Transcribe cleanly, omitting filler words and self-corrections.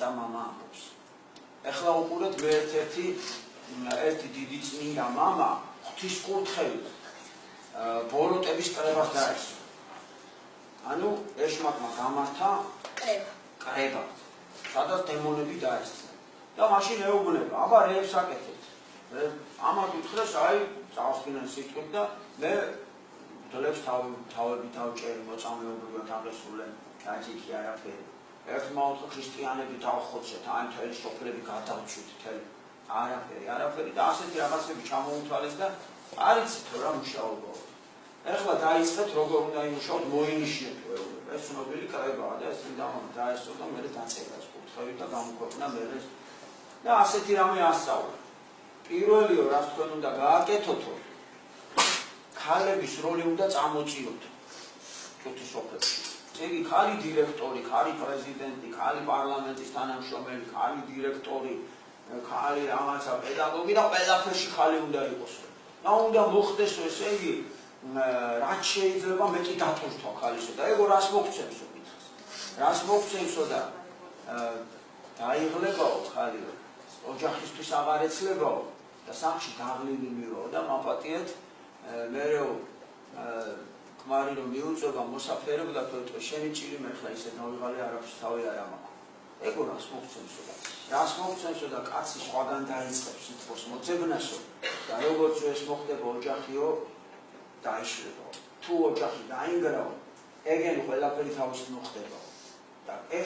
და მამა ამბობს. ეხლა უყურეთ მე ერთი დიდი წმინდა მამა ღვთისკურთხევით ბოროტების კრებას დაესწრო. ანუ ეშმაკმა გამართა კრება, სადაც დემონები დაესწრო. და მაშინ ეუბნება, აბა რეებს აკეთებთ. ამათ უთხრეს, აი, წავსვინენ სიტყვით და მე დლებს თავები დავჭერი, მოწამეობრივად აღესრულენ, დაჭიქი არაფერი. ერთმა უთხრა ქრისტიანები დავხოცეთ, აი მთელი სოფლები გადავცვით, მთელი არაფერი და ასეთი რაღაცები ჩამოუთვალეს და არ იცით რა მუშაობაა. ეხლა დაიწყეთ როგორ უნდა იმუშაოთ, მოინიშნეთ ეუბნება. ეს ცნობილი კრებაა და ეს წმინდანმა დაესწრო და მერე დაწერა კურთხევით და გამოქვეყნა მერე და ასეთი რამე ასწავლა. პირველიო რაც თქვენ უნდა გააკეთოთო, ქალების როლი უნდა წამოწიოთ ჭუთის სოფლებში. იგი ხალი დირექტორი, ხალი პრეზიდენტი, ხალი პარლამენტის თანამშრომელი, ხალი დირექტორი, ხალი რაღაცა პედაგოგი და ყველაფერში ხალი უნდა იყოს. და უნდა მოხდეს ესე იგი რაც შეიძლება მეტი დატვირთვა ხალისო და ეგო რას მოგცემსო კითხეს. რას მოგცემსო და დაიღლებაო ხალიო, ოჯახისთვის აღარ ეცლებაო და სახლში დაღლილი მივაო და მაპატიეთ მერეო ქმარი რომ მიუწვება მოსაფერებ და თქო შენი ჭირი მე ხლა ისე დავიღალე არაფერს თავი არ ამაყო. ეგო რას მოგცემსო და რას მოგცემსო და კაცი სხვაგან დაიწყებს სიტყვას მოძებნასო და როგორც ეს მოხდება ოჯახიო დაიშლებაო. თუ ოჯახი დაინგრაო, ეგენ ყველაფერი თავის მოხდებაო. და ეს